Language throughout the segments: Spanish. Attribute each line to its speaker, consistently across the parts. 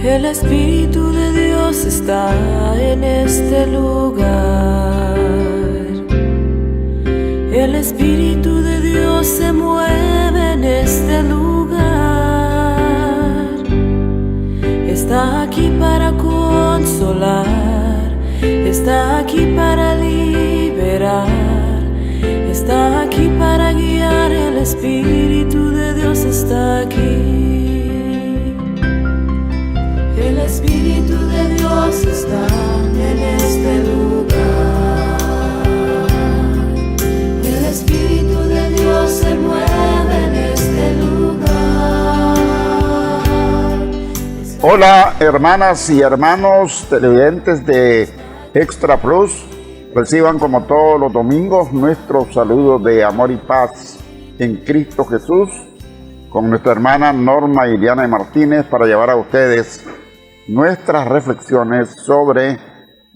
Speaker 1: El Espíritu de Dios está en este lugar. El Espíritu de Dios se mueve en este lugar. Está aquí para consolar, está aquí para liberar, está aquí para guiar. El Espíritu de Dios está aquí. El Espíritu de Dios está en este lugar. El Espíritu de Dios se mueve en este lugar.
Speaker 2: Hola, hermanas y hermanos televidentes de Extra Plus. Reciban como todos los domingos nuestros saludos de amor y paz en Cristo Jesús con nuestra hermana Norma Iliana Martínez para llevar a ustedes nuestras reflexiones sobre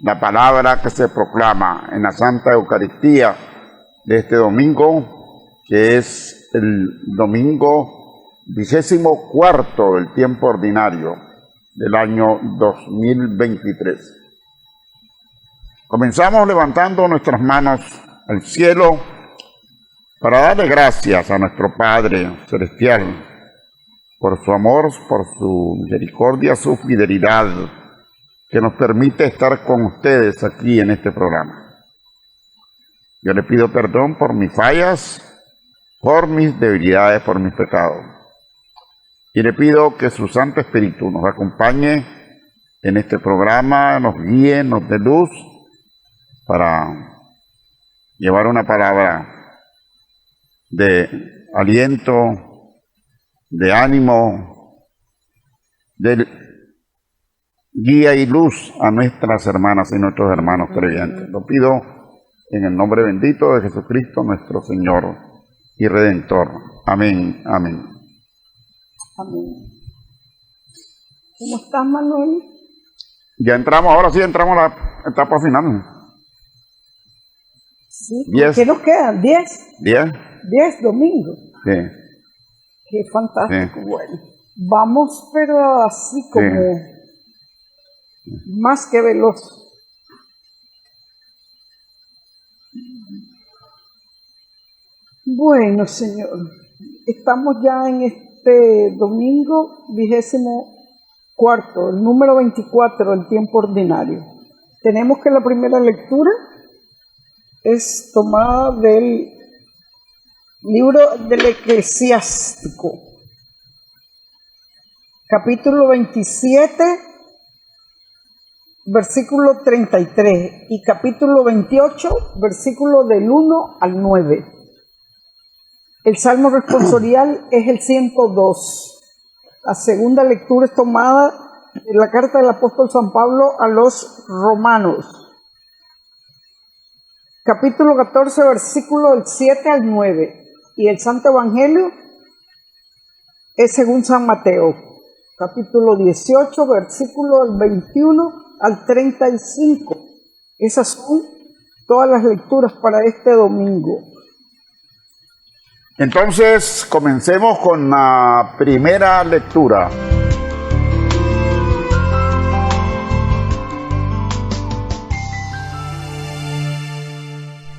Speaker 2: la palabra que se proclama en la Santa Eucaristía de este domingo, que es el domingo 24 del tiempo ordinario del año 2023. Comenzamos levantando nuestras manos al cielo para darle gracias a nuestro Padre Celestial por su amor, por su misericordia, su fidelidad, que nos permite estar con ustedes aquí en este programa. Yo le pido perdón por mis fallas, por mis debilidades, por mis pecados. Y le pido que su Santo Espíritu nos acompañe en este programa, nos guíe, nos dé luz para llevar una palabra de aliento, de ánimo, de guía y luz a nuestras hermanas y nuestros hermanos creyentes. Lo pido en el nombre bendito de Jesucristo, nuestro Señor y Redentor. Amén, amén.
Speaker 3: Amén. ¿Cómo estás, Manuel?
Speaker 2: Ya entramos, ahora sí entramos a la etapa final.
Speaker 3: Sí.
Speaker 2: 10.
Speaker 3: ¿Qué nos quedan? 10.
Speaker 2: 10.
Speaker 3: 10 domingos.
Speaker 2: Sí.
Speaker 3: Qué fantástico.
Speaker 2: Sí.
Speaker 3: Bueno, vamos, pero así como más que veloz. Bueno, Señor, estamos ya en este domingo 24, el número 24 del tiempo ordinario. Tenemos que la primera lectura es tomada del libro del Eclesiástico, capítulo 27, versículo 33 y capítulo 28, versículo del 1 al 9. El salmo responsorial es el 102. La segunda lectura es tomada de la carta del apóstol San Pablo a los romanos, capítulo 14, versículo del 7 al 9. Y el Santo Evangelio es según San Mateo, capítulo 18, versículo del 21 al 35. Esas son todas las lecturas para este domingo.
Speaker 2: Entonces, comencemos con la primera lectura.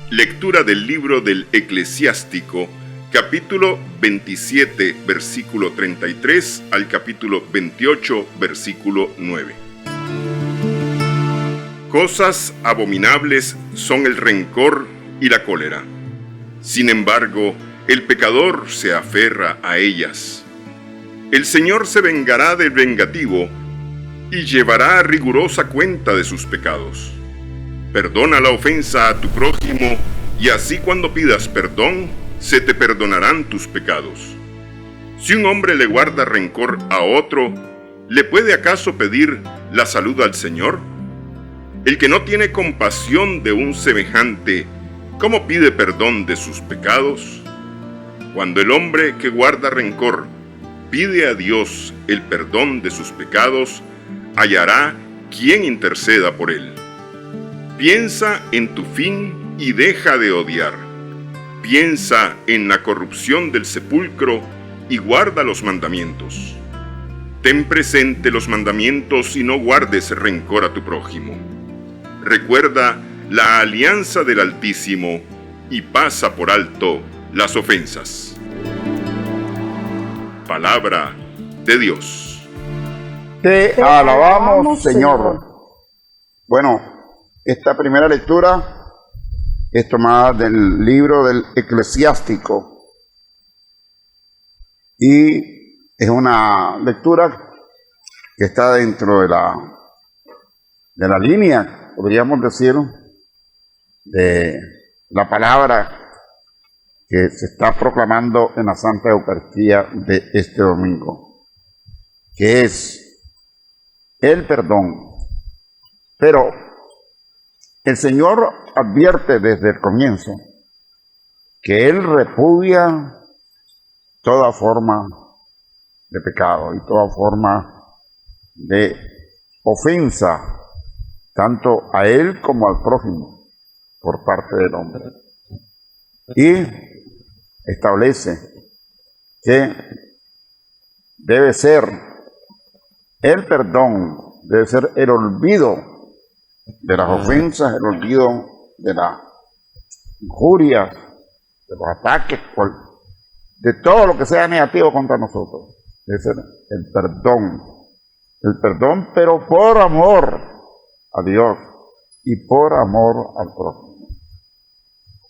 Speaker 4: Lectura del libro del Eclesiástico, capítulo 27, versículo 33 al capítulo 28, versículo 9. Cosas abominables son el rencor y la cólera. Sin embargo, el pecador se aferra a ellas. El Señor se vengará del vengativo y llevará rigurosa cuenta de sus pecados. Perdona la ofensa a tu prójimo, y así cuando pidas perdón, se te perdonarán tus pecados. Si un hombre le guarda rencor a otro, ¿le puede acaso pedir la salud al Señor? El que no tiene compasión de un semejante, ¿cómo pide perdón de sus pecados? Cuando el hombre que guarda rencor pide a Dios el perdón de sus pecados, hallará quien interceda por él. Piensa en tu fin y deja de odiar. Piensa en la corrupción del sepulcro y guarda los mandamientos. Ten presente los mandamientos y no guardes rencor a tu prójimo. Recuerda la alianza del Altísimo y pasa por alto las ofensas. Palabra de Dios.
Speaker 2: Te alabamos, Señor. Bueno, esta primera lectura es tomada del libro del Eclesiástico y es una lectura que está dentro de la línea, podríamos decir, de la palabra que se está proclamando en la Santa Eucaristía de este domingo, que es el perdón. Pero el Señor advierte desde el comienzo que Él repudia toda forma de pecado y toda forma de ofensa, tanto a Él como al prójimo, por parte del hombre. Y establece que debe ser el perdón, debe ser el olvido de las ofensas, el olvido de las injurias, de los ataques, de todo lo que sea negativo contra nosotros. Debe ser el perdón, pero por amor a Dios y por amor al prójimo.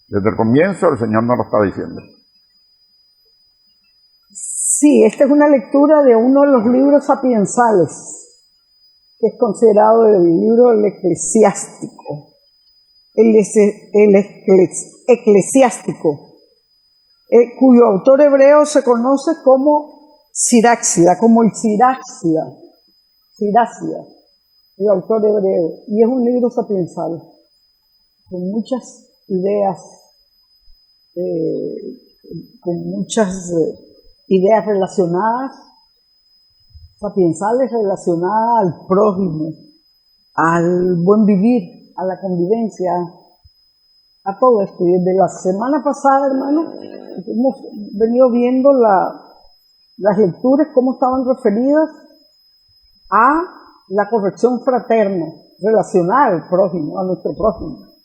Speaker 2: Desde el comienzo el Señor nos lo está diciendo.
Speaker 3: Sí, esta es una lectura de uno de los libros sapiensales, que es considerado el libro del Eclesiástico. Eclesiástico, cuyo autor hebreo se conoce como Siraxida, como el Siraxida, el autor hebreo, y es un libro sapiensal, con muchas ideas, relacionadas, sapiensales relacionadas al prójimo, al buen vivir, a la convivencia, a todo esto. Y desde la semana pasada, hermano, hemos venido viendo las lecturas, cómo estaban referidas a la corrección fraterna, relacionada al prójimo, a nuestro prójimo.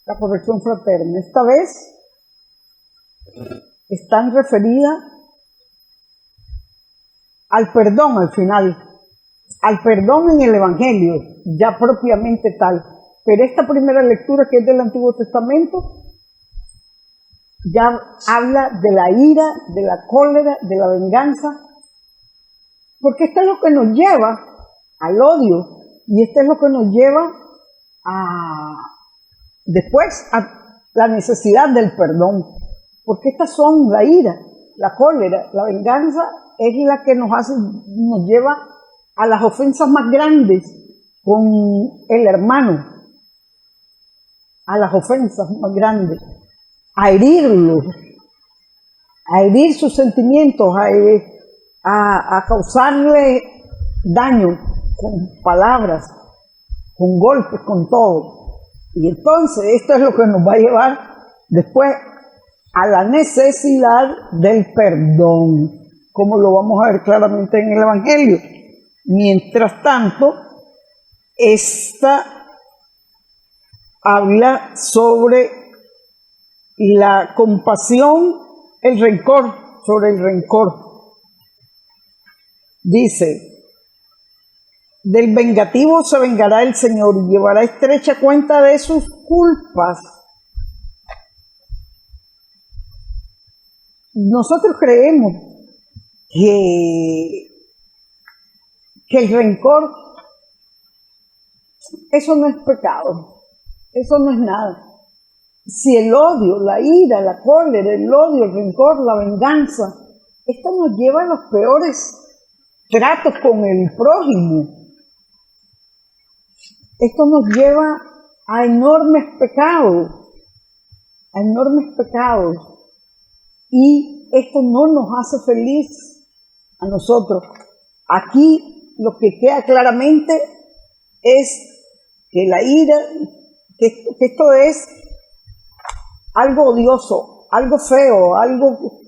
Speaker 3: La corrección fraterna. Esta vez están referidas al perdón al final, al perdón en el Evangelio, ya propiamente tal. Pero esta primera lectura, que es del Antiguo Testamento, ya habla de la ira, de la cólera, de la venganza, porque esto es lo que nos lleva al odio, y esto es lo que nos lleva después a la necesidad del perdón, porque estas son la ira, la cólera, la venganza, es la que nos lleva a las ofensas más grandes con el hermano, a las ofensas más grandes, a herirlo, a herir sus sentimientos, a causarle daño con palabras, con golpes, con todo. Y entonces esto es lo que nos va a llevar después a la necesidad del perdón, como lo vamos a ver claramente en el Evangelio. Mientras tanto, esta habla sobre la compasión, el rencor, sobre el rencor. Dice: del vengativo se vengará el Señor y llevará estrecha cuenta de sus culpas. Nosotros creemos que el rencor, eso no es pecado, eso no es nada. Si el odio, la ira, la cólera, el odio, el rencor, la venganza, esto nos lleva a los peores tratos con el prójimo. Esto nos lleva a enormes pecados, y esto no nos hace feliz a nosotros. Aquí lo que queda claramente es que la ira, que esto es algo odioso, algo feo, algo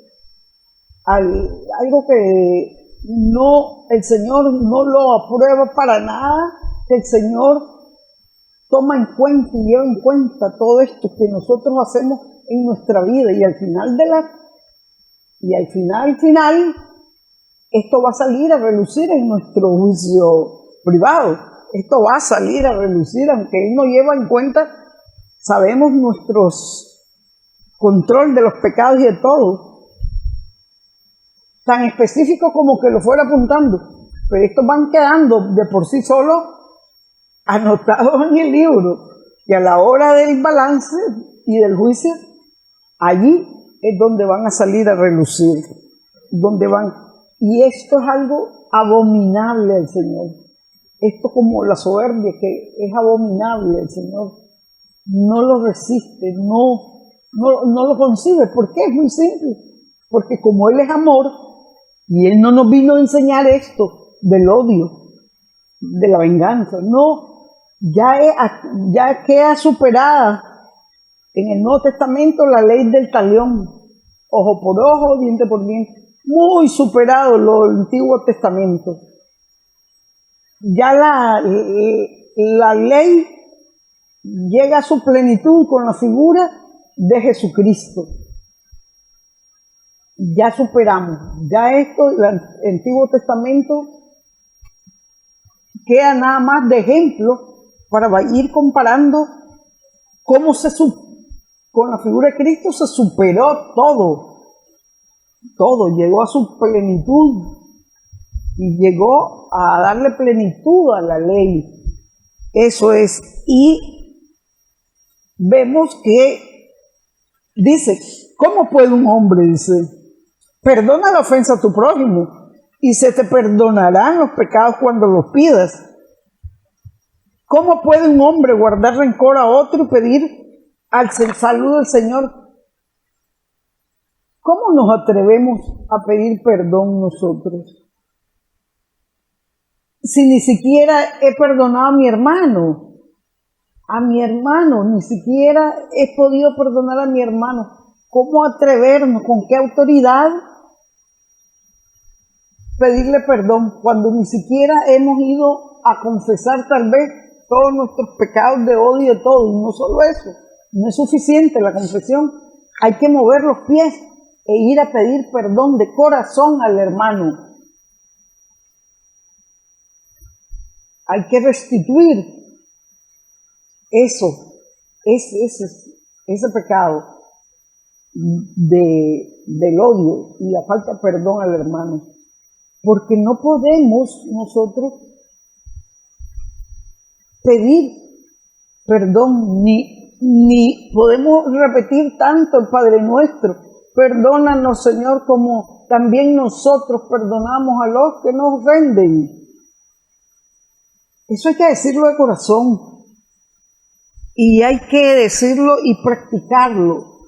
Speaker 3: que no el Señor no lo aprueba para nada, que el Señor toma en cuenta y lleva en cuenta todo esto que nosotros hacemos en nuestra vida, y al final, esto va a salir a relucir en nuestro juicio privado. Esto va a salir a relucir, aunque Él no lleva en cuenta, sabemos, nuestros control de los pecados y de todo, tan específico como que lo fuera apuntando, pero estos van quedando de por sí solos anotados en el libro, y a la hora del balance y del juicio, allí es donde van a salir a relucir, y esto es algo abominable al Señor. Esto, como la soberbia, que es abominable al Señor, no lo resiste, no lo concibe. ¿Por qué? Es muy simple, porque como Él es amor, y Él no nos vino a enseñar esto del odio, de la venganza, no, ya queda superada en el Nuevo Testamento la ley del talión, ojo por ojo, diente por diente, muy superado lo del Antiguo Testamento. Ya la ley llega a su plenitud con la figura de Jesucristo. Ya superamos, ya esto, el Antiguo Testamento queda nada más de ejemplo para ir comparando cómo con la figura de Cristo se superó todo llegó a su plenitud y llegó a darle plenitud a la ley. Eso es, y vemos que dice, ¿cómo puede un hombre, dice, perdona la ofensa a tu prójimo y se te perdonarán los pecados cuando los pidas? ¿Cómo puede un hombre guardar rencor a otro y pedir al saludo del Señor? ¿Cómo nos atrevemos a pedir perdón nosotros? Si ni siquiera he perdonado a mi hermano, ni siquiera he podido perdonar a mi hermano. ¿Cómo atrevernos? ¿Con qué autoridad pedirle perdón cuando ni siquiera hemos ido a confesar tal vez todos nuestros pecados de odio y de todo? Y no solo eso, no es suficiente la confesión, hay que mover los pies e ir a pedir perdón de corazón al hermano. Hay que restituir ese pecado del odio y la falta de perdón al hermano. Porque no podemos nosotros pedir perdón, ni podemos repetir tanto el Padre Nuestro. Perdónanos, Señor, como también nosotros perdonamos a los que nos ofenden. Eso hay que decirlo de corazón. Y hay que decirlo y practicarlo.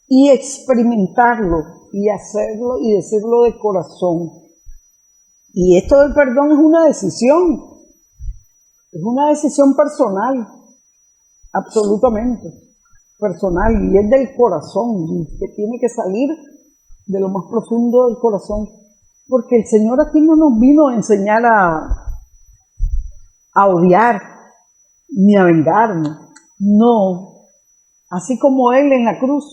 Speaker 3: Y experimentarlo. Y hacerlo y decirlo de corazón. Y esto del perdón es una decisión. Es una decisión personal. Absolutamente. Personal. Y es del corazón. Y que tiene que salir de lo más profundo del corazón. Porque el Señor aquí no nos vino a enseñar a odiar, ni a vengarnos. No. Así como Él en la cruz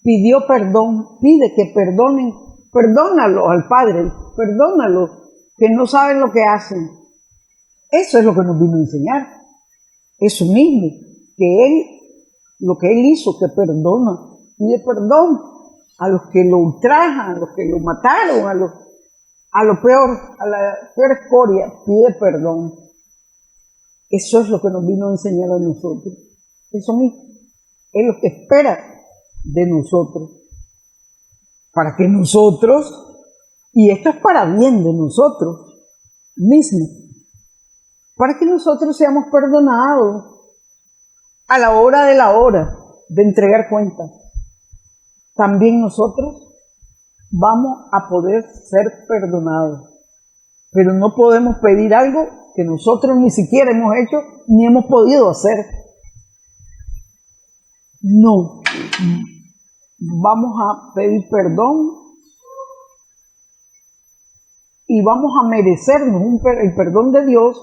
Speaker 3: pidió perdón, pide que perdonen, perdónalo al Padre, perdónalo, que no saben lo que hacen. Eso es lo que nos vino a enseñar. Eso mismo, que Él, lo que Él hizo, que perdona, pide perdón a los que lo ultrajan, a los que lo mataron, a lo peor, a la peor escoria, pide perdón. Eso es lo que nos vino a enseñar a nosotros. Eso mismo. Es lo que espera de nosotros. Para que nosotros, y esto es para bien de nosotros mismos, para que nosotros seamos perdonados a la hora de entregar cuentas. También nosotros vamos a poder ser perdonados. Pero no podemos pedir algo que nosotros ni siquiera hemos hecho ni hemos podido hacer. No. Vamos a pedir perdón y vamos a merecernos el perdón de Dios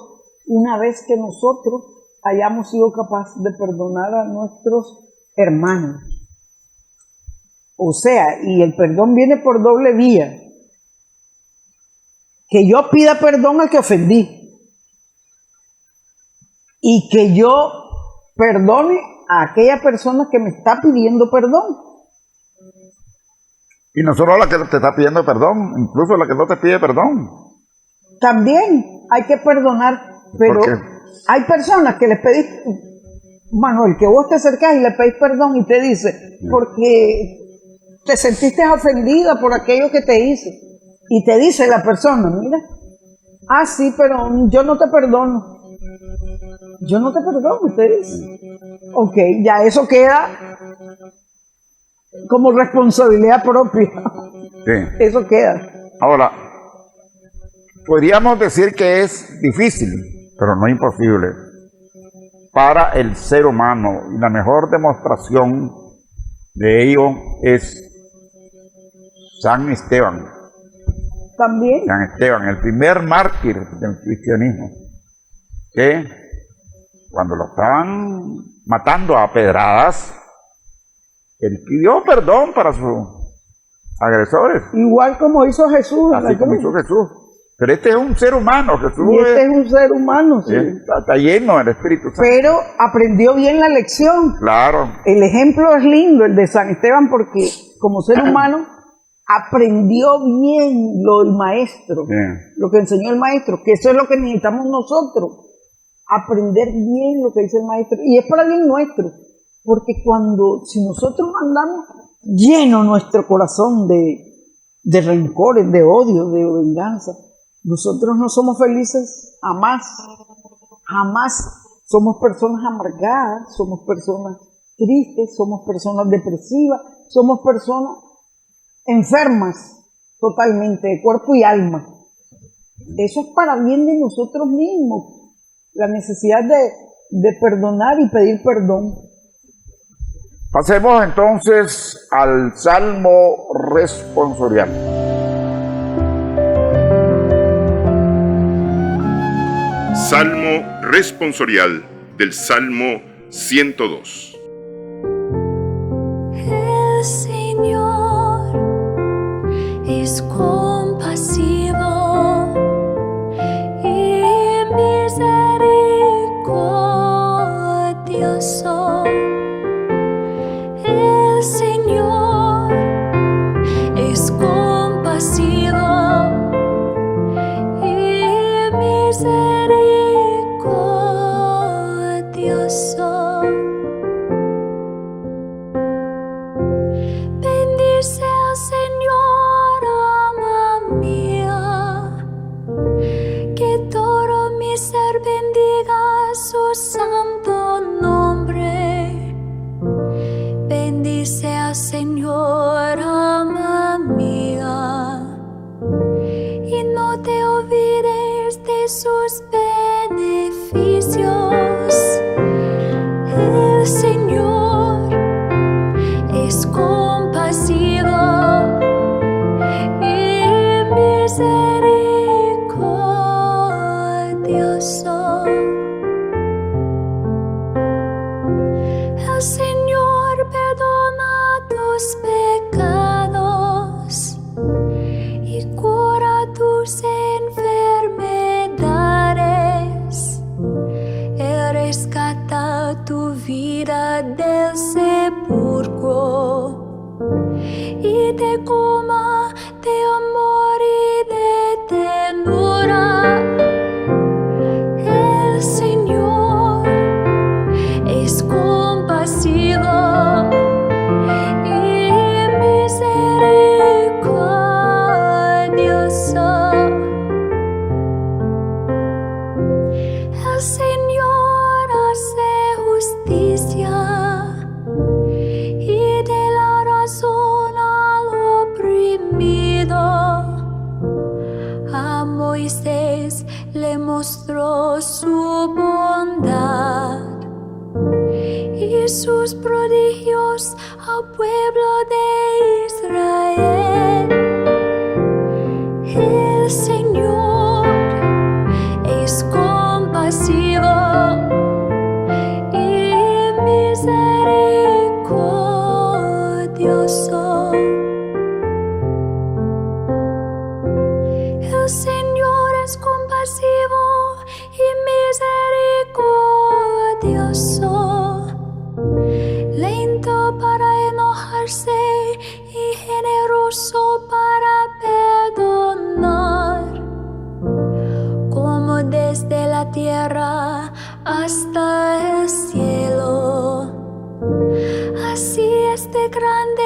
Speaker 3: una vez que nosotros hayamos sido capaces de perdonar a nuestros hermanos. O sea, y el perdón viene por doble vía. Que yo pida perdón al que ofendí. Y que yo perdone a aquella persona que me está pidiendo perdón.
Speaker 2: Y no solo la que te está pidiendo perdón, incluso la que no te pide perdón.
Speaker 3: También hay que perdonar, pero hay personas que les pedís, Manuel, que vos te acercás y le pedís perdón y te dice, porque te sentiste ofendida por aquello que te hice. Y te dice la persona, mira, sí, pero yo no te perdono. Yo no te perdono, te dice. Ok, ya eso queda como responsabilidad propia.
Speaker 2: Sí.
Speaker 3: Eso queda.
Speaker 2: Ahora, podríamos decir que es difícil, pero no imposible, para el ser humano. Y la mejor demostración de ello es San Esteban.
Speaker 3: También.
Speaker 2: San Esteban, el primer mártir del cristianismo, que cuando lo estaban matando a pedradas, él pidió perdón para sus agresores.
Speaker 3: Igual como hizo Jesús.
Speaker 2: Así como hizo Jesús. Pero este es un ser humano, Jesús.
Speaker 3: Y este es un ser humano, sí.
Speaker 2: Está lleno del Espíritu Santo.
Speaker 3: Pero aprendió bien la lección.
Speaker 2: Claro.
Speaker 3: El ejemplo es lindo, el de San Esteban, porque como ser humano aprendió bien lo del maestro, lo que enseñó el maestro, que eso es lo que necesitamos nosotros, aprender bien lo que dice el maestro, y es para bien nuestro, porque si nosotros andamos lleno nuestro corazón de rencores, de odio, de venganza, nosotros no somos felices jamás somos personas amargadas, somos personas tristes, somos personas depresivas, somos personas enfermas totalmente de cuerpo y alma. Eso es para bien de nosotros mismos, la necesidad de perdonar y pedir perdón.
Speaker 2: Pasemos entonces al Salmo responsorial.
Speaker 4: Salmo responsorial del Salmo 102.
Speaker 5: El Señor es compasivo y misericordioso. El Señor es compasivo y misericordioso. Bendice al Señor, alma mía, que todo mi ser bendiga su santo nombre. Bendice al Señor, alma mía, y no te olvides de sus beneficios. El Señor es compasivo y misericordioso. El Señor perdona tus pecados y cura tus enfermedades. Él rescata tu vida del sepulcro y te colma de amor y de ternura. El Señor es compasivo y misericordioso. El Señor hace justicia y de la razón al oprimido. A Moisés le mostró su bondad y sus prodigios al pueblo de Israel. El El Señor es compasivo y misericordioso. El Señor es compasivo y misericordioso, lento para enojarse y generoso para perdonar, como desde la tierra hasta el cielo. Así es de grande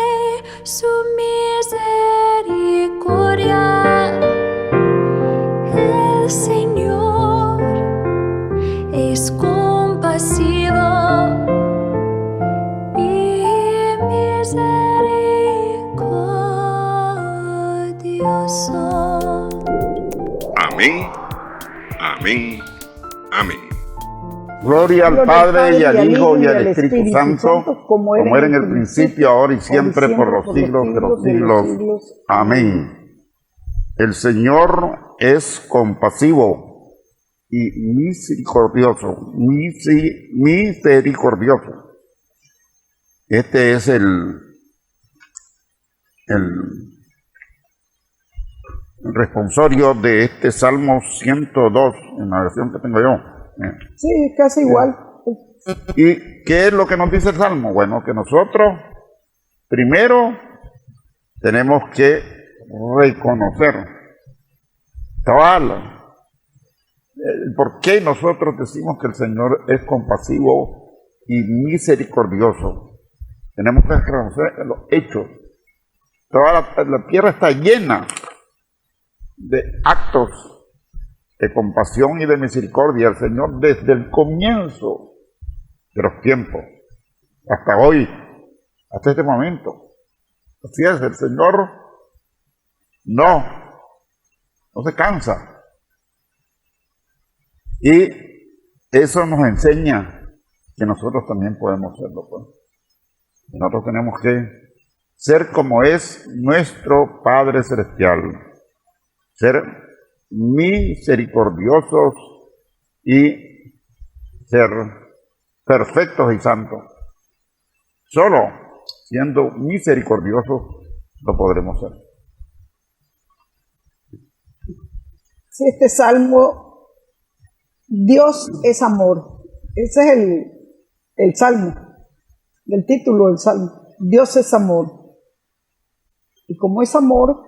Speaker 5: su misericordia. El Señor es compasivo y misericordioso.
Speaker 4: Amén, amén, amén.
Speaker 2: Gloria al Padre y al Hijo y al Espíritu Santo, como era en el principio, ahora y siempre, por los siglos de los siglos. Amén. El Señor es compasivo y misericordioso. Misericordioso. Este es el responsorio de este Salmo 102, en la versión que tengo yo.
Speaker 3: Sí, casi igual.
Speaker 2: ¿Y qué es lo que nos dice el Salmo? Bueno, que nosotros primero tenemos que reconocer por qué nosotros decimos que el Señor es compasivo y misericordioso. Tenemos que reconocer los hechos. Toda la tierra está llena de actos de compasión y de misericordia. El Señor desde el comienzo de los tiempos hasta hoy, hasta este momento. Así es, el Señor no se cansa. Y eso nos enseña que nosotros también podemos serlo, pues. Nosotros tenemos que ser como es nuestro Padre Celestial, ser misericordiosos y ser perfectos y santos. Solo siendo misericordiosos lo podremos ser.
Speaker 3: Sí, este salmo, Dios es amor. Ese es el salmo, el título del salmo. Dios es amor. Y como es amor,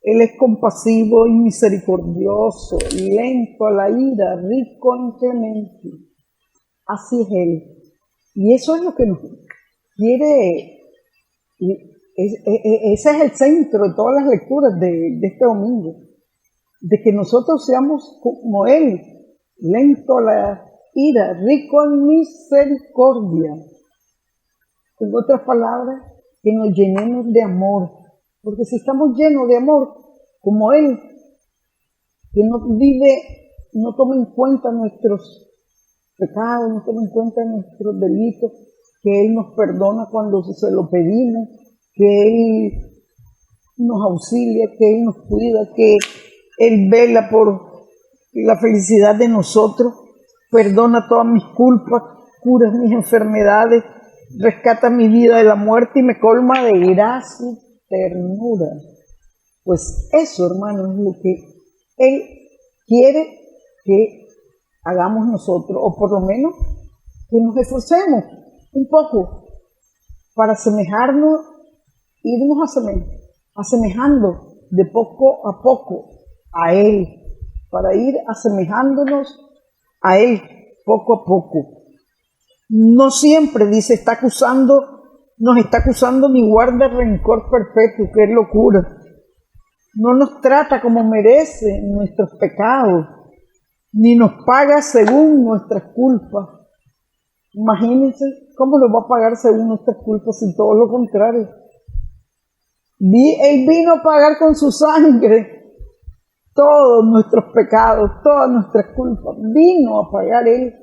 Speaker 3: Él es compasivo y misericordioso, lento a la ira, rico en clemencia. Así es Él. Y eso es lo que nos quiere. Ese es el centro de todas las lecturas de este domingo. De que nosotros seamos como Él, lento a la ira, rico en misericordia. En otras palabras, que nos llenemos de amor. Porque si estamos llenos de amor, como Él, que no toma en cuenta nuestros pecados, no toma en cuenta nuestros delitos, que Él nos perdona cuando se lo pedimos, que Él nos auxilia, que Él nos cuida, que Él vela por la felicidad de nosotros, perdona todas mis culpas, cura mis enfermedades, rescata mi vida de la muerte y me colma de gracia, ternura. Pues eso, hermano, es lo que Él quiere que hagamos nosotros, o por lo menos que nos esforcemos un poco para asemejarnos, irnos asemejando de poco a poco a Él, para ir asemejándonos a Él poco a poco. No siempre, dice, nos está acusando ni guarda rencor perpetuo, que es locura. No nos trata como merece nuestros pecados, ni nos paga según nuestras culpas. Imagínense cómo nos va a pagar según nuestras culpas, si todo lo contrario. Él vino a pagar con su sangre todos nuestros pecados, todas nuestras culpas. Vino a pagar Él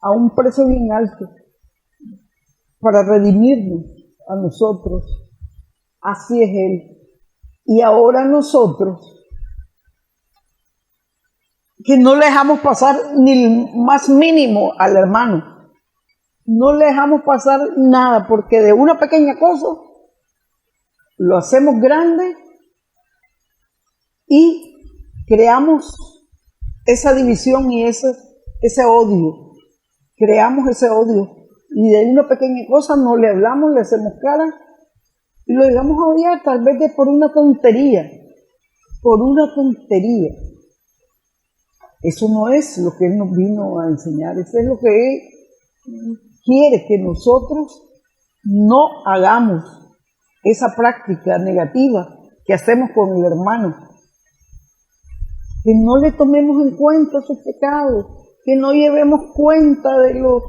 Speaker 3: a un precio bien alto para redimirnos a nosotros. Así es Él. Y ahora nosotros que no le dejamos pasar ni el más mínimo al hermano. No le dejamos pasar nada, porque de una pequeña cosa lo hacemos grande y creamos esa división y ese odio. Creamos ese odio. Y de una pequeña cosa no le hablamos, le hacemos cara y lo llegamos a odiar, tal vez por una tontería. Por una tontería. Eso no es lo que Él nos vino a enseñar. Eso es lo que Él quiere que nosotros no hagamos. Esa práctica negativa que hacemos con el hermano. Que no le tomemos en cuenta sus pecados. Que no llevemos cuenta de lo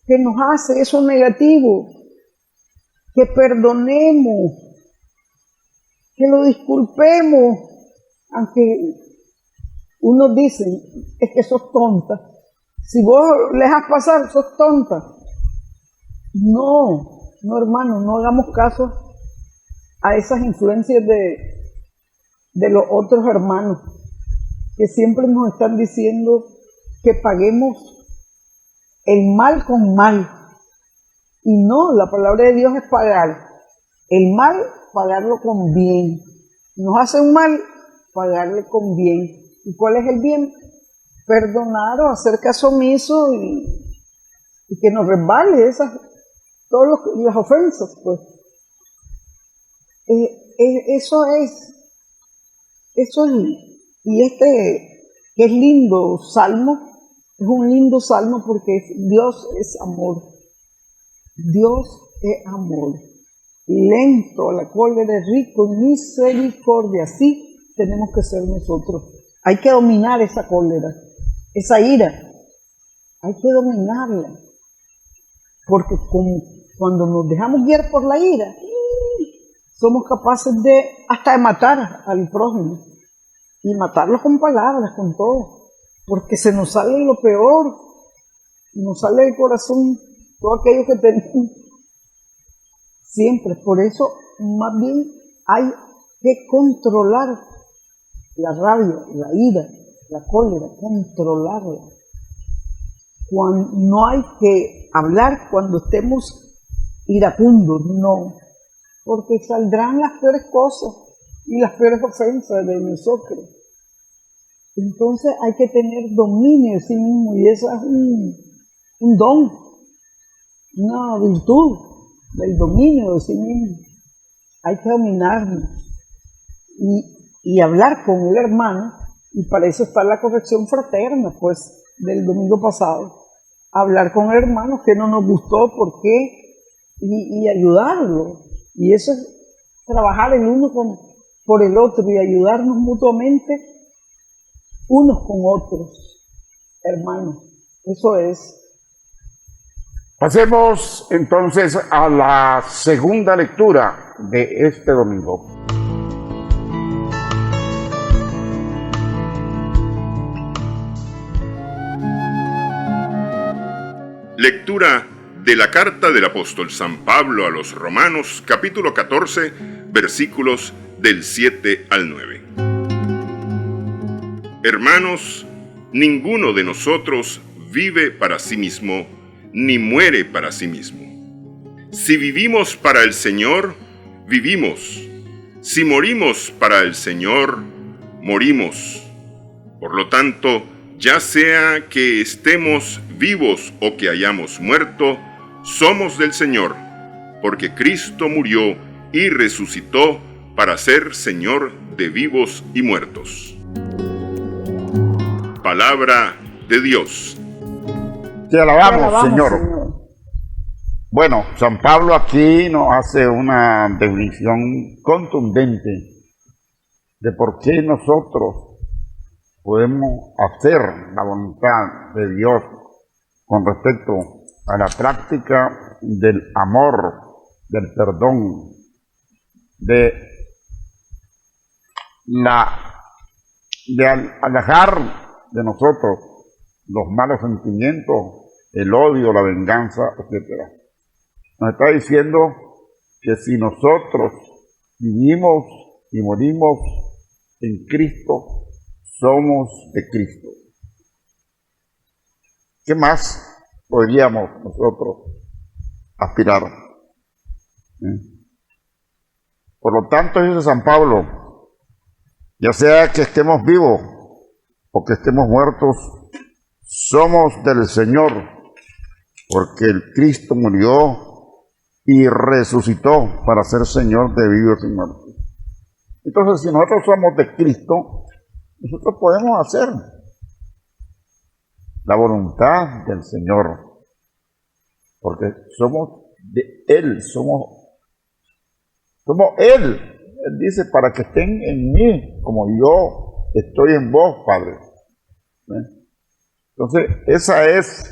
Speaker 3: que nos hace eso negativo. Que perdonemos. Que lo disculpemos. Aunque unos dicen, es que sos tonta. Si vos le dejas pasar, sos tonta. No, hermano, no hagamos caso a esas influencias de los otros hermanos que siempre nos están diciendo que paguemos el mal con mal. Y no, la palabra de Dios es pagar. El mal, pagarlo con bien. Nos hace un mal, pagarle con bien. ¿Y cuál es el bien? Perdonar o hacer caso omiso y que nos resbale todas las ofensas, pues. Eso es. Y que es lindo salmo, es un lindo salmo porque Dios es amor. Dios es amor. Lento a la cólera, rico en misericordia. Así tenemos que ser nosotros. Hay que dominar esa cólera, esa ira. Hay que dominarla. Porque cuando nos dejamos guiar por la ira, somos capaces hasta de matar al prójimo. Y matarlo con palabras, con todo. Porque se nos sale lo peor. Nos sale del corazón todo aquello que tenemos. Siempre. Por eso, más bien, hay que controlar la rabia, la ira, la cólera, controlarla. No hay que hablar cuando estemos iracundos, no. Porque saldrán las peores cosas y las peores ofensas de nosotros. Entonces hay que tener dominio de sí mismo y eso es un don, una virtud del dominio de sí mismo. Hay que dominarnos y hablar con el hermano, y para eso está la corrección fraterna, pues, del domingo pasado. Hablar con el hermano que no nos gustó, por qué, y ayudarlo. Y eso es trabajar el uno por el otro y ayudarnos mutuamente unos con otros, hermanos. Eso es.
Speaker 2: Pasemos entonces a la segunda lectura de este domingo.
Speaker 4: Lectura de la carta del apóstol San Pablo a los Romanos, capítulo 14, versículos del 7 al 9. Hermanos, ninguno de nosotros vive para sí mismo, ni muere para sí mismo. Si vivimos para el Señor, vivimos. Si morimos para el Señor, morimos. Por lo tanto, ya sea que estemos vivos o que hayamos muerto, somos del Señor, porque Cristo murió y resucitó para ser Señor de vivos y muertos. Palabra de Dios.
Speaker 2: Te alabamos, Señor. Bueno, San Pablo aquí nos hace una definición contundente de por qué nosotros podemos hacer la voluntad de Dios con respecto a la práctica del amor, del perdón, de alejar de nosotros los malos sentimientos, el odio, la venganza, etc. Nos está diciendo que si nosotros vivimos y morimos en Cristo, somos de Cristo. ¿Qué más podríamos nosotros aspirar? Por lo tanto, dice San Pablo, ya sea que estemos vivos o que estemos muertos, somos del Señor, porque el Cristo murió y resucitó para ser Señor de vivos y muertos. Entonces, si nosotros somos de Cristo, nosotros podemos hacer la voluntad del Señor, porque somos de Él, somos Él. Él dice, para que estén en mí, como yo estoy en vos, Padre. Entonces, esa es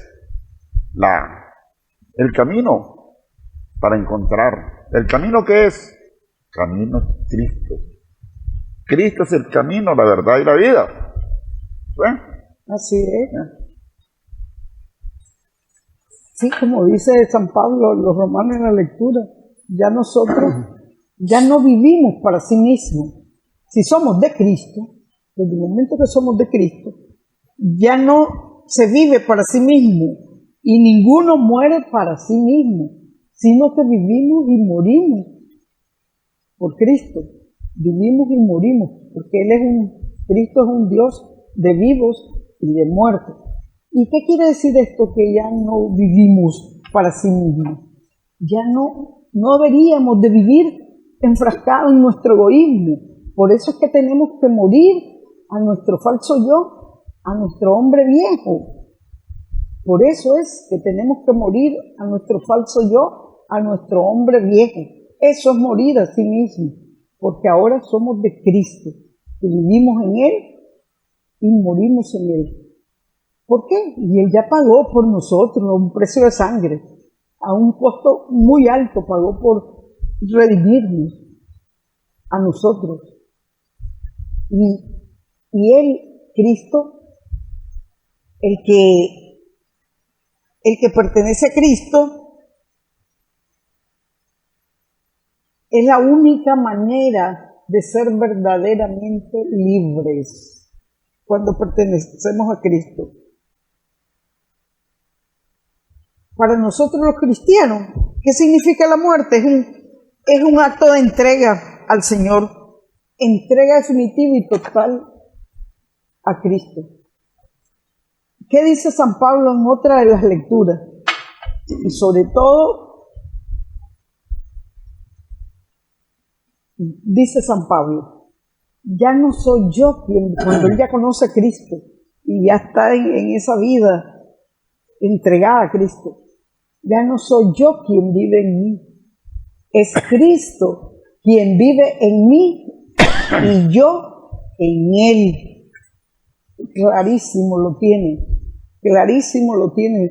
Speaker 2: el camino para encontrar. ¿El camino qué es? Camino es Cristo. Cristo es el camino, la verdad y la vida.
Speaker 3: Así es. Sí, como dice San Pablo, los romanos en la lectura, ya nosotros ya no vivimos para sí mismos. Si somos de Cristo, desde el momento que somos de Cristo, ya no se vive para sí mismo y ninguno muere para sí mismo, sino que vivimos y morimos por Cristo. Vivimos y morimos, porque Cristo es un Dios de vivos y de muertos. ¿Y qué quiere decir esto? Que ya no vivimos para sí mismos. Ya no deberíamos de vivir enfrascados en nuestro egoísmo. Por eso es que tenemos que morir a nuestro falso yo, a nuestro hombre viejo. Por eso es que tenemos que morir a nuestro falso yo, a nuestro hombre viejo. Eso es morir a sí mismo, porque ahora somos de Cristo, que vivimos en Él y morimos en Él. ¿Por qué? Y Él ya pagó por nosotros un precio de sangre, a un costo muy alto, pagó por redimirnos a nosotros. Y Él, Cristo, el que pertenece a Cristo, es la única manera de ser verdaderamente libres cuando pertenecemos a Cristo. Para nosotros los cristianos, ¿qué significa la muerte? Es un acto de entrega al Señor, entrega definitiva y total a Cristo. ¿Qué dice San Pablo en otra de las lecturas? Y sobre todo, dice San Pablo, ya no soy yo quien, cuando él ya conoce a Cristo y ya está en esa vida entregada a Cristo, ya no soy yo quien vive en mí, es Cristo quien vive en mí y yo en Él. Clarísimo lo tiene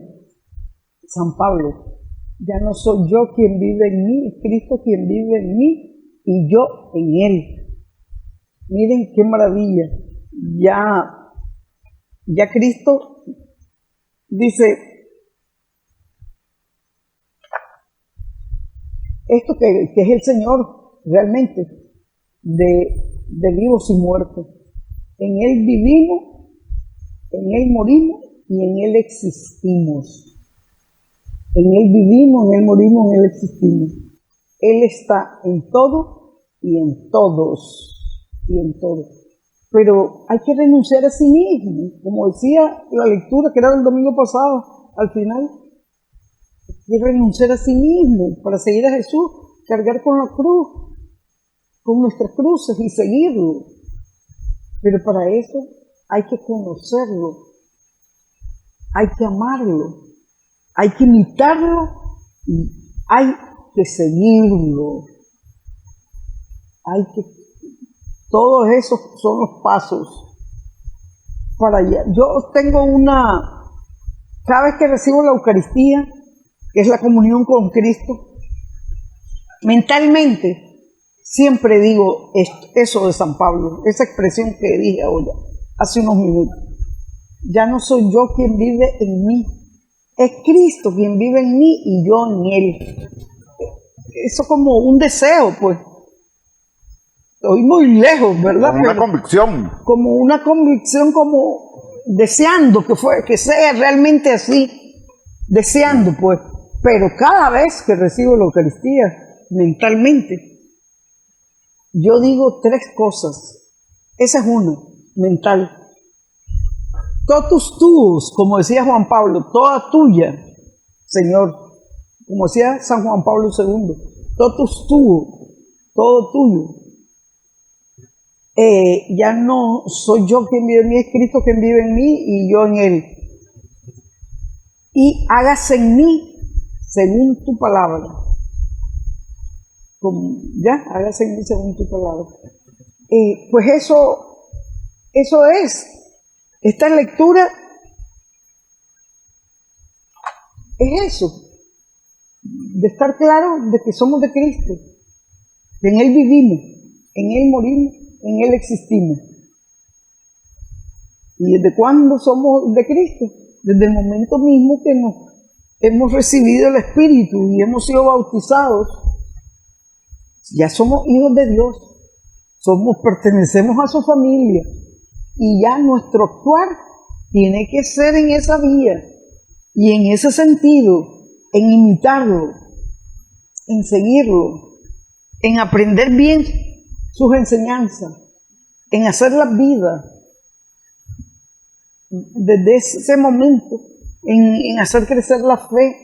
Speaker 3: San Pablo. Ya no soy yo quien vive en mí, es Cristo quien vive en mí y yo en Él. Miren qué maravilla. Ya Cristo dice, esto que es el Señor realmente de vivos y muertos. En Él vivimos, en Él morimos y en Él existimos. En Él vivimos, en Él morimos, en Él existimos. Él está en todo y en todos y en todo. Pero hay que renunciar a sí mismo, como decía la lectura que era el domingo pasado, al final. Y renunciar a sí mismo para seguir a Jesús, cargar con la cruz, con nuestras cruces y seguirlo. Pero para eso hay que conocerlo, hay que amarlo, hay que imitarlo y hay que seguirlo. Todos esos son los pasos para allá. Yo tengo cada vez que recibo la Eucaristía, que es la comunión con Cristo, mentalmente siempre digo eso de San Pablo, esa expresión que dije ahora, hace unos minutos. Ya no soy yo quien vive en mí, es Cristo quien vive en mí y yo en Él. Eso como un deseo, pues. Estoy muy lejos, ¿verdad?
Speaker 2: Como una convicción.
Speaker 3: Como una convicción, como deseando que sea realmente así, deseando pues, pero cada vez que recibo la Eucaristía mentalmente, yo digo 3 cosas. Esa es una, mental. Totus tuus, como decía Juan Pablo, toda tuya, Señor, como decía San Juan Pablo II, totus tuo, todo tuyo. Ya no soy yo quien vive en mí, es Cristo quien vive en mí y yo en Él. Y hágase en mí según tu palabra. Hágase en mí según tu palabra. Pues eso es. Esta lectura es eso, de estar claro de que somos de Cristo, que en Él vivimos, en Él morimos, en Él existimos. ¿Y desde cuándo somos de Cristo? Desde el momento mismo que hemos recibido el Espíritu y hemos sido bautizados. Ya somos hijos de Dios, pertenecemos a su familia y ya nuestro actuar tiene que ser en esa vía y en ese sentido, en imitarlo, en seguirlo, en aprender bien sus enseñanzas, en hacer la vida desde ese momento, en hacer crecer la fe,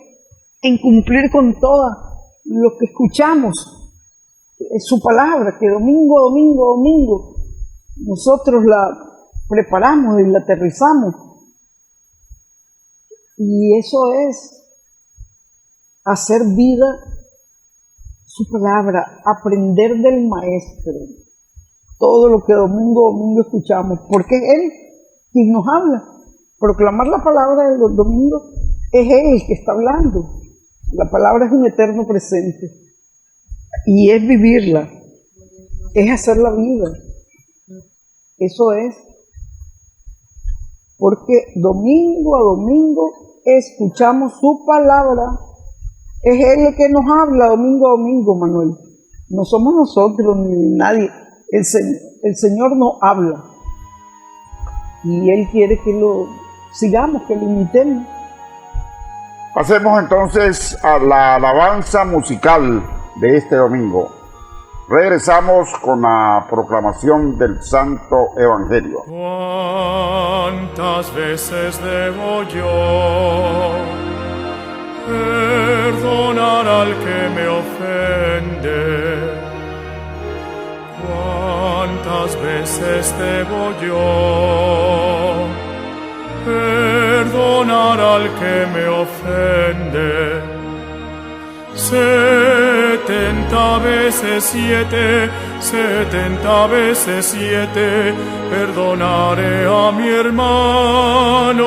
Speaker 3: en cumplir con todo lo que escuchamos, su palabra, que domingo, nosotros la preparamos y la aterrizamos. Y eso es hacer vida su palabra, aprender del Maestro. Todo lo que domingo escuchamos, porque es Él quien nos habla. Proclamar la palabra de los domingos es Él el que está hablando. La palabra es un eterno presente. Y es vivirla, es hacer la vida. Eso es. Porque domingo a domingo escuchamos su palabra. Es Él el que nos habla domingo a domingo, Manuel. No somos nosotros ni nadie. El Señor nos habla. Y Él quiere que lo sigamos, que lo imitemos.
Speaker 2: Pasemos entonces a la alabanza musical de este domingo. Regresamos con la proclamación del Santo Evangelio.
Speaker 6: ¿Cuántas veces debo yo perdonar al que me ofende? ¿Cuántas veces debo yo perdonar al que me ofende? 70 veces 7, 70 veces 7, perdonaré a mi hermano.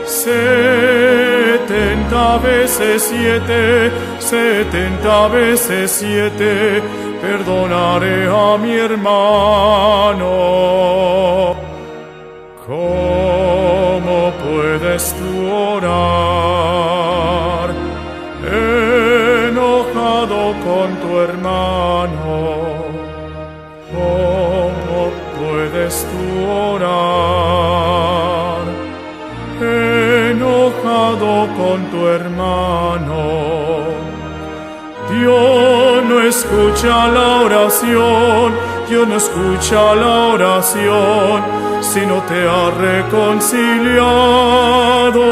Speaker 6: 70 veces 7, 70 veces 7, perdonaré a mi hermano. ¿Cómo puedes tú orar enojado con tu hermano? ¿Cómo puedes tú orar enojado con tu hermano? Dios no escucha la oración, Dios no escucha la oración si no te ha reconciliado.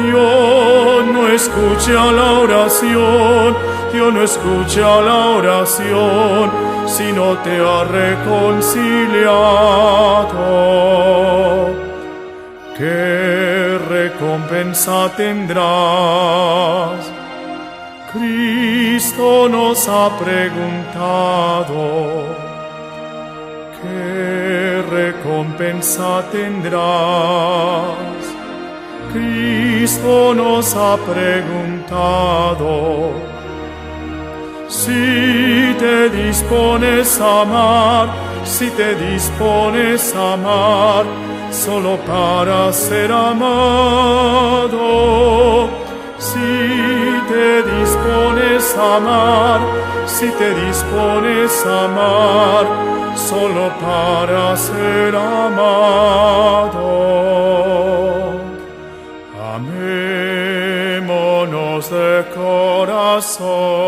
Speaker 6: Dios no escucha la oración, Dios no escucha la oración si no te ha reconciliado. ¿Qué recompensa tendrás? Cristo nos ha preguntado. ¿Qué recompensa tendrás? Cristo nos ha preguntado. Si te dispones a amar, si te dispones a amar, solo para ser amado. Si te dispones a amar, si te dispones a amar solo para ser amado. Amémonos de corazón.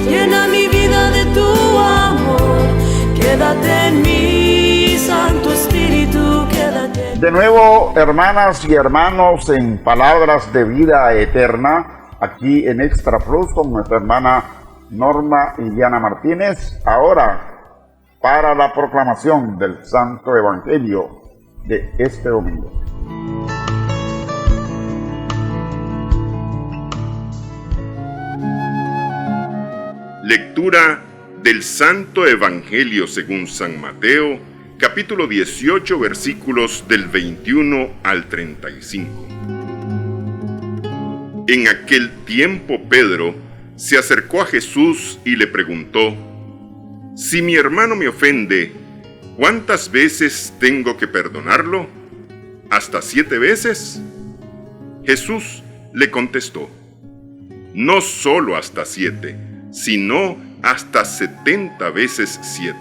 Speaker 1: Llena mi vida de tu amor, quédate en mí, Santo Espíritu, quédate en mí.
Speaker 2: De nuevo, hermanas y hermanos, en Palabras de Vida Eterna, aquí en Extra Plus con nuestra hermana Norma y Diana Martínez, ahora para la proclamación del Santo Evangelio de este domingo.
Speaker 4: Lectura del Santo Evangelio según San Mateo, capítulo 18, versículos del 21 al 35. En aquel tiempo Pedro se acercó a Jesús y le preguntó: si mi hermano me ofende, ¿cuántas veces tengo que perdonarlo? ¿Hasta 7 veces? Jesús le contestó: no solo hasta 7, sino hasta 70 veces 7.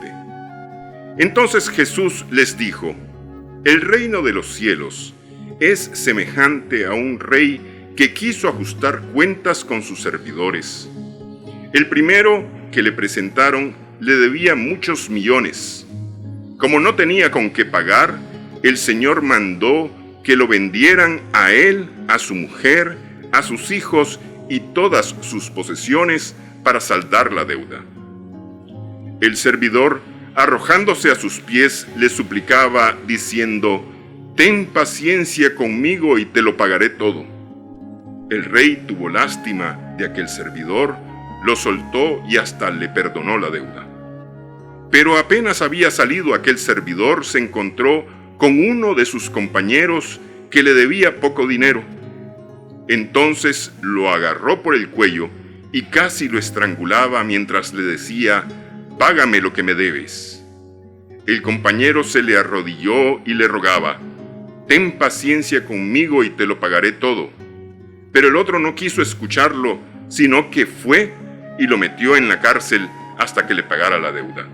Speaker 4: Entonces Jesús les dijo: el reino de los cielos es semejante a un rey que quiso ajustar cuentas con sus servidores. El primero que le presentaron le debía muchos millones. Como no tenía con qué pagar, el Señor mandó que lo vendieran a él, a su mujer, a sus hijos y todas sus posesiones para saldar la deuda. El servidor, arrojándose a sus pies, le suplicaba diciendo: ten paciencia conmigo y te lo pagaré todo. El rey tuvo lástima de aquel servidor, lo soltó y hasta le perdonó la deuda. Pero apenas había salido aquel servidor, se encontró con uno de sus compañeros que le debía poco dinero. Entonces lo agarró por el cuello y casi lo estrangulaba mientras le decía: págame lo que me debes. El compañero se le arrodilló y le rogaba: ten paciencia conmigo y te lo pagaré todo. Pero el otro no quiso escucharlo, sino que fue y lo metió en la cárcel hasta que le pagara la deuda.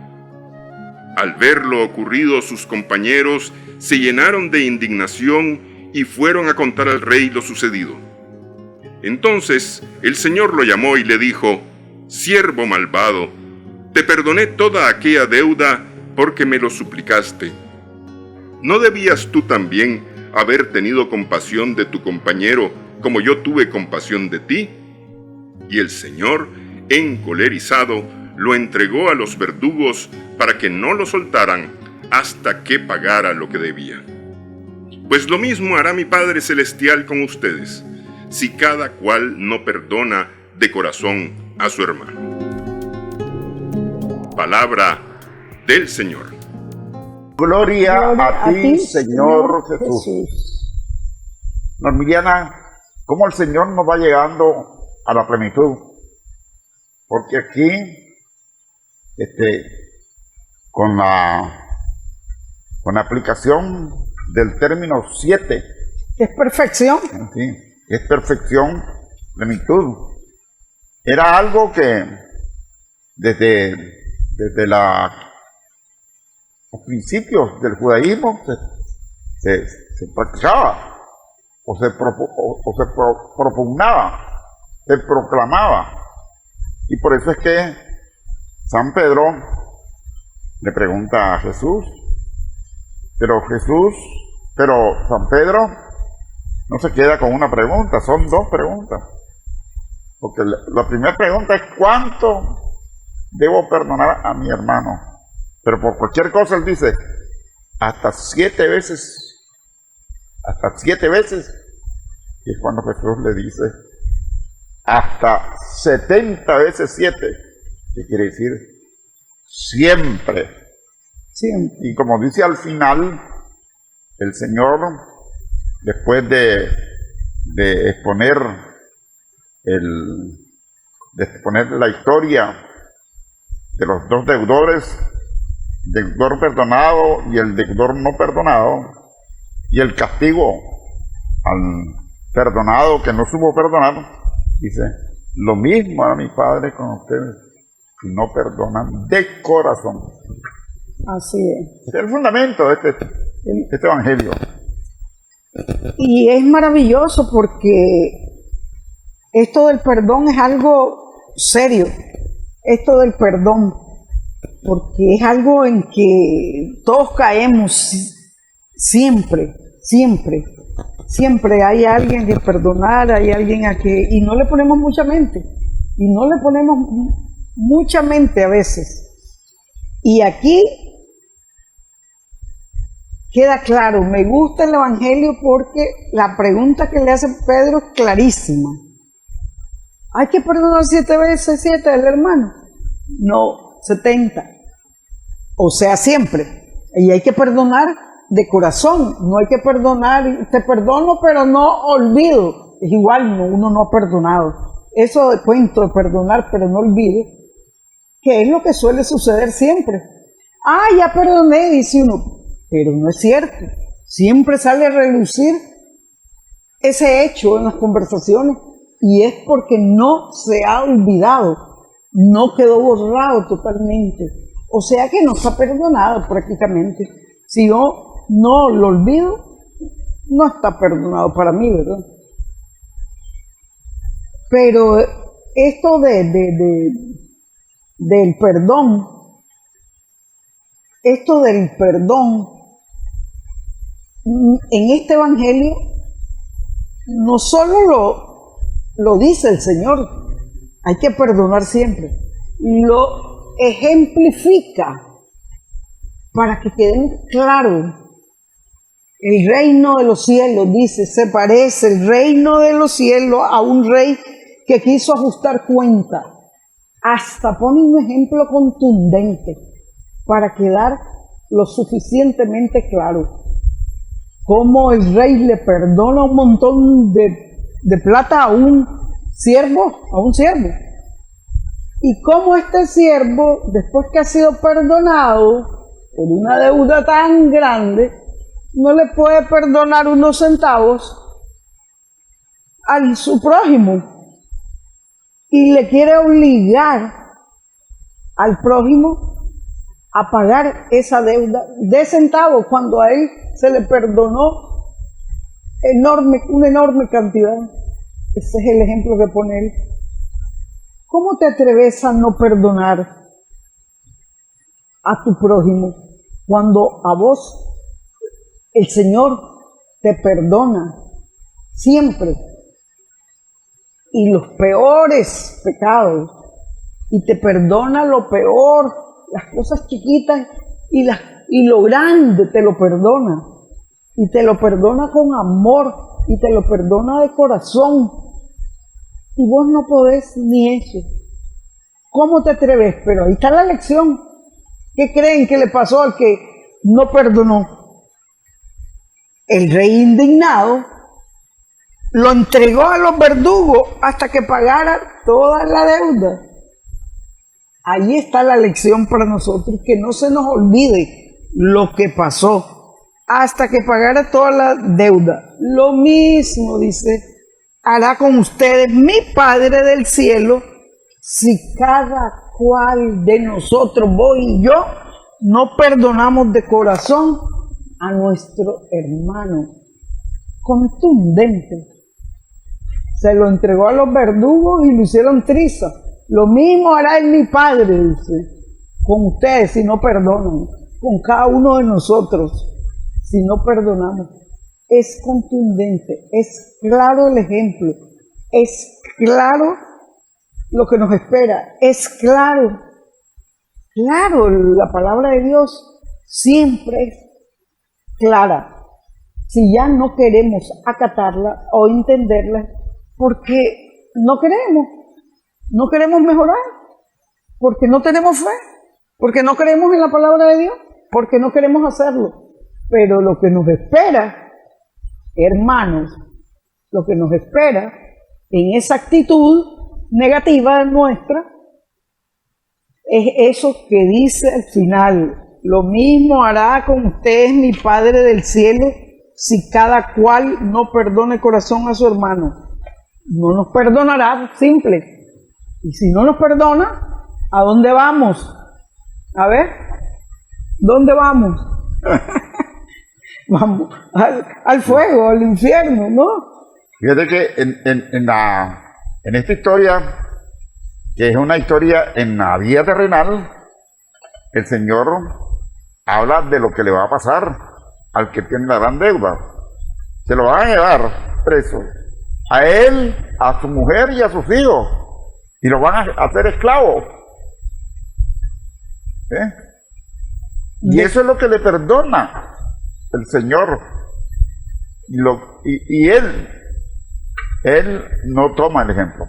Speaker 4: Al ver lo ocurrido, sus compañeros se llenaron de indignación y fueron a contar al rey lo sucedido. Entonces el Señor lo llamó y le dijo: siervo malvado, te perdoné toda aquella deuda porque me lo suplicaste. ¿No debías tú también haber tenido compasión de tu compañero como yo tuve compasión de ti? Y el Señor, encolerizado, lo entregó a los verdugos para que no lo soltaran hasta que pagara lo que debía. Pues lo mismo hará mi Padre Celestial con ustedes, si cada cual no perdona de corazón a su hermano. Palabra del Señor.
Speaker 2: Gloria a ti, Señor Jesús. Normiliana, ¿cómo el Señor nos va llegando a la plenitud? Porque aquí, con la aplicación del término 7,
Speaker 3: Es perfección.
Speaker 2: ¿sí? Es perfección, plenitud. Era algo que desde los principios del judaísmo se practicaba, o se propugnaba, se proclamaba. Y por eso es que San Pedro le pregunta a Jesús, pero San Pedro no se queda con una pregunta, son 2 preguntas. Porque la primera pregunta es: ¿cuánto debo perdonar a mi hermano? Pero por cualquier cosa él dice: hasta 7 veces. Hasta 7 veces. Y es cuando Jesús le dice: hasta 70 veces 7. ¿Qué quiere decir? Siempre.
Speaker 3: Siempre.
Speaker 2: Y como dice al final, el Señor después de exponer la historia de los dos deudores, deudor perdonado y el deudor no perdonado, y el castigo al perdonado que no supo perdonar, dice, lo mismo hará mi Padre con ustedes si no perdonan de corazón.
Speaker 3: Así es.
Speaker 2: Es el fundamento de este evangelio.
Speaker 3: Y es maravilloso porque esto del perdón es algo serio, esto del perdón, porque es algo en que todos caemos siempre, siempre. Siempre hay alguien que perdonar, hay alguien a que... Y no le ponemos mucha mente, a veces. Y aquí queda claro, me gusta el Evangelio porque la pregunta que le hace Pedro es clarísima. ¿Hay que perdonar 7 veces 7 al hermano? No, 70. O sea, siempre. Y hay que perdonar de corazón, no hay que perdonar, te perdono pero no olvido. Es igual, uno no ha perdonado. Eso de cuento de perdonar pero no olvido, que es lo que suele suceder siempre. Ya perdoné, dice uno. Pero no es cierto. Siempre sale a relucir ese hecho en las conversaciones y es porque no se ha olvidado, no quedó borrado totalmente. O sea que no está perdonado prácticamente. Si yo no lo olvido, no está perdonado para mí, ¿verdad? Pero esto del perdón, en este evangelio no solo lo dice el Señor, hay que perdonar siempre, lo ejemplifica para que quede claro. El reino de los cielos, dice, se parece el reino de los cielos a un rey que quiso ajustar cuenta. Hasta pone un ejemplo contundente para quedar lo suficientemente claro. Cómo el rey le perdona un montón de plata a un siervo. Y cómo este siervo, después que ha sido perdonado por una deuda tan grande, no le puede perdonar unos centavos a su prójimo y le quiere obligar al prójimo a pagar esa deuda de centavos cuando a él se le perdonó una enorme cantidad. Ese es el ejemplo que pone él. ¿Cómo te atreves a no perdonar a tu prójimo cuando a vos el Señor te perdona siempre y los peores pecados y te perdona lo peor, las cosas chiquitas y lo grande te lo perdona y te lo perdona con amor y te lo perdona de corazón y vos no podés ni eso? ¿Cómo te atreves? Pero ahí está la lección. ¿Qué creen que le pasó al que no perdonó? El rey indignado lo entregó a los verdugos hasta que pagara toda la deuda. Ahí está la lección para nosotros, que no se nos olvide lo que pasó hasta que pagara toda la deuda. Lo mismo, dice, hará con ustedes mi Padre del cielo si cada cual de nosotros, vos y yo, no perdonamos de corazón a nuestro hermano. Contundente. Se lo entregó a los verdugos y lo hicieron triza. Lo mismo hará mi Padre, dice, con ustedes si no perdonan, con cada uno de nosotros si no perdonamos. Es contundente, es claro el ejemplo, es claro lo que nos espera, es claro, la palabra de Dios siempre es clara. Si ya no queremos acatarla o entenderla, porque no queremos mejorar, porque no tenemos fe, porque no creemos en la palabra de Dios, porque no queremos hacerlo. Pero lo que nos espera hermanos, lo que nos espera en esa actitud negativa nuestra es eso que dice al final: lo mismo hará con ustedes mi Padre del cielo si cada cual no perdone corazón a su hermano. No nos perdonará, simple. Y si no nos perdona, ¿a dónde vamos? A ver, ¿dónde vamos? Vamos al fuego, al infierno, ¿no?
Speaker 2: Fíjate que en esta historia, que es una historia en la vida terrenal, el Señor habla de lo que le va a pasar al que tiene la gran deuda. Se lo van a llevar preso, a él, a su mujer y a sus hijos, y lo van a hacer esclavos. Y eso es lo que le perdona el Señor. Y él no toma el ejemplo.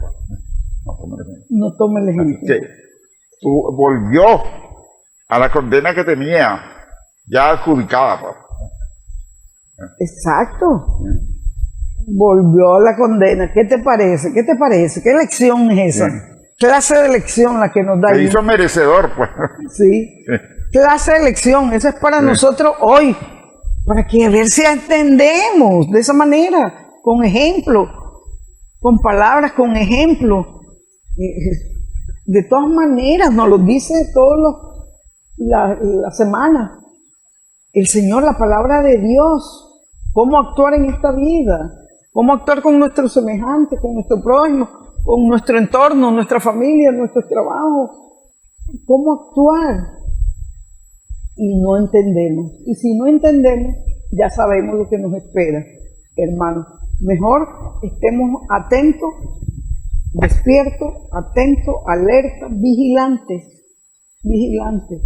Speaker 3: No toma el ejemplo.
Speaker 2: Así que volvió a la condena que tenía ya adjudicada.
Speaker 3: Exacto. Volvió a la condena. ¿Qué te parece? ¿Qué te parece? ¿Qué lección es esa? Clase de lección la que nos da.
Speaker 2: Se hizo merecedor, pues.
Speaker 3: Sí. Clase de lección. Esa es para nosotros hoy. Para que a ver si entendemos de esa manera. Con ejemplo. Con palabras, con ejemplo. De todas maneras, nos lo dice todas la semana. El Señor, la palabra de Dios. Cómo actuar en esta vida. Cómo actuar con nuestros semejantes, con nuestro prójimo, con nuestro entorno, nuestra familia, nuestros trabajos. Cómo actuar. Y no entendemos. Y si no entendemos, ya sabemos lo que nos espera, hermanos. Mejor estemos atentos, despiertos, atentos, alertas, vigilantes.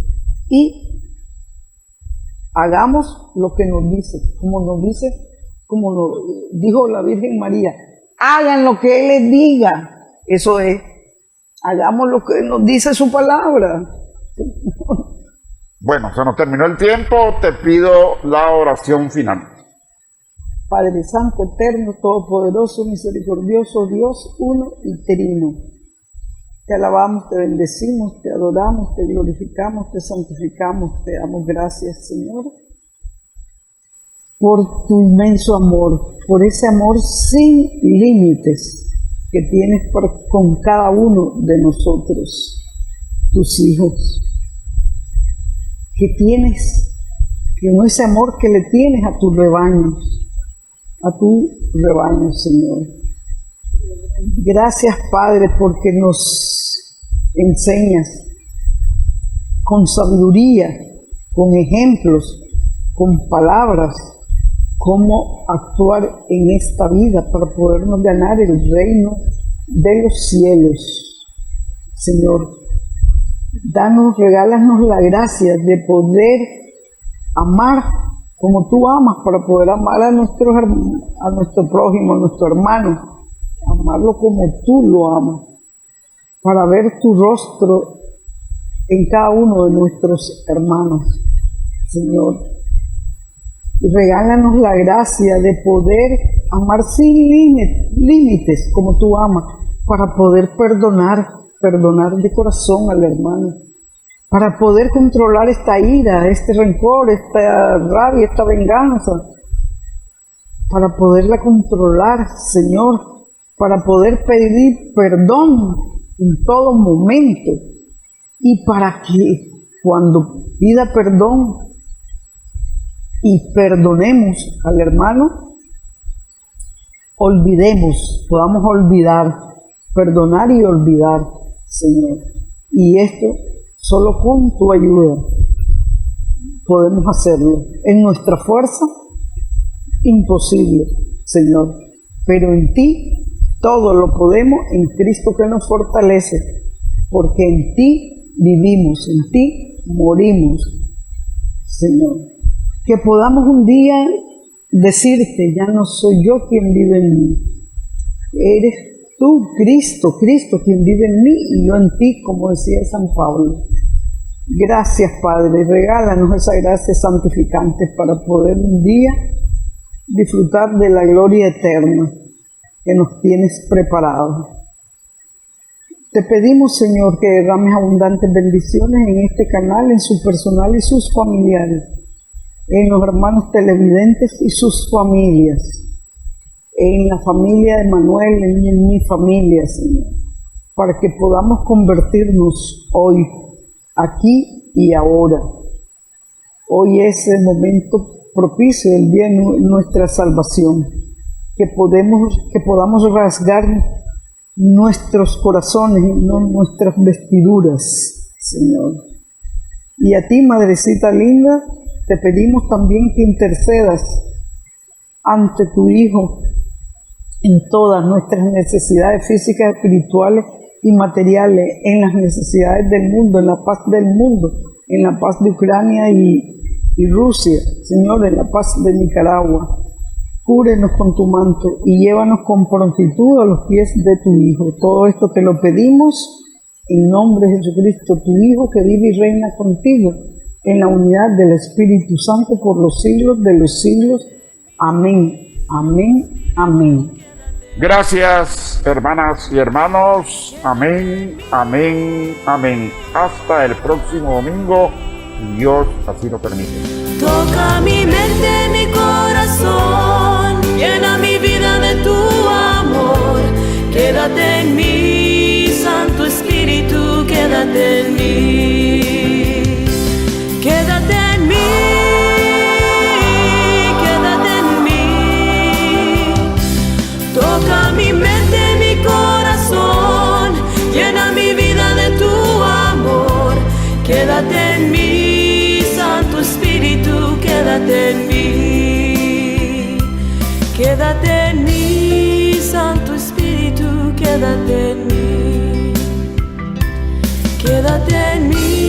Speaker 3: Y hagamos lo que nos dice, como nos dijo la Virgen María. Hagan lo que Él les diga. Eso es, hagamos lo que nos dice su palabra.
Speaker 2: Bueno, se nos terminó el tiempo, te pido la oración final.
Speaker 3: Padre Santo, eterno, todopoderoso, misericordioso, Dios uno y trino. Te alabamos, te bendecimos, te adoramos, te glorificamos, te santificamos, te damos gracias, Señor, por tu inmenso amor, por ese amor sin límites que tienes con cada uno de nosotros, tus hijos. Que no ese amor que le tienes a tu rebaño, Señor. Gracias, Padre, porque nos enseñas con sabiduría, con ejemplos, con palabras, cómo actuar en esta vida para podernos ganar el reino de los cielos. Señor, regálanos la gracia de poder amar como tú amas, para poder amar a nuestro prójimo, a nuestro hermano, amarlo como tú lo amas, para ver tu rostro en cada uno de nuestros hermanos, Señor. Y regálanos la gracia de poder amar sin límites como tú amas, para poder perdonar de corazón al hermano, para poder controlar esta ira, este rencor, esta rabia, esta venganza, para poderla controlar, Señor, para poder pedir perdón en todo momento, y para que cuando pida perdón y perdonemos al hermano, podamos olvidar, perdonar y olvidar, Señor. Y esto solo con tu ayuda podemos hacerlo. En nuestra fuerza, imposible, Señor. Pero en ti todo lo podemos, en Cristo que nos fortalece. Porque en ti vivimos, en ti morimos, Señor. Que podamos un día decirte: ya no soy yo quien vive en mí. Eres tú, Cristo quien vive en mí y yo en ti, como decía San Pablo. Gracias, Padre. Regálanos esa gracia santificante para poder un día disfrutar de la gloria eterna que nos tienes preparado. Te pedimos, Señor, que derrames abundantes bendiciones en este canal, en su personal y sus familiares, en los hermanos televidentes y sus familias, en la familia de Manuel, en mi familia, Señor, para que podamos convertirnos hoy, aquí y ahora. Hoy es el momento propicio del día de nuestra salvación, que podamos rasgar nuestros corazones y no nuestras vestiduras, Señor. Y a ti, Madrecita linda, te pedimos también que intercedas ante tu Hijo en todas nuestras necesidades físicas, espirituales y materiales, en las necesidades del mundo, en la paz del mundo, en la paz de Ucrania y Rusia, Señor, en la paz de Nicaragua. Cúbrenos con tu manto y llévanos con prontitud a los pies de tu Hijo. Todo esto te lo pedimos en nombre de Jesucristo, tu Hijo, que vive y reina contigo en la unidad del Espíritu Santo por los siglos de los siglos. Amén, amén, amén.
Speaker 2: Gracias, hermanas y hermanos. Amén, amén, amén. Hasta el próximo domingo, si Dios así lo permite.
Speaker 1: Toca mi mente, mi corazón, llena mi vida de tu amor. Quédate en mí, Santo Espíritu, quédate en mí. Quédate en mí, quédate en mí. Toca mi mente, mi corazón, llena mi vida de tu amor. Quédate en mí, Santo Espíritu, quédate en mí. Quédate en mí, Santo Espíritu, quédate en mí. Quédate en mí.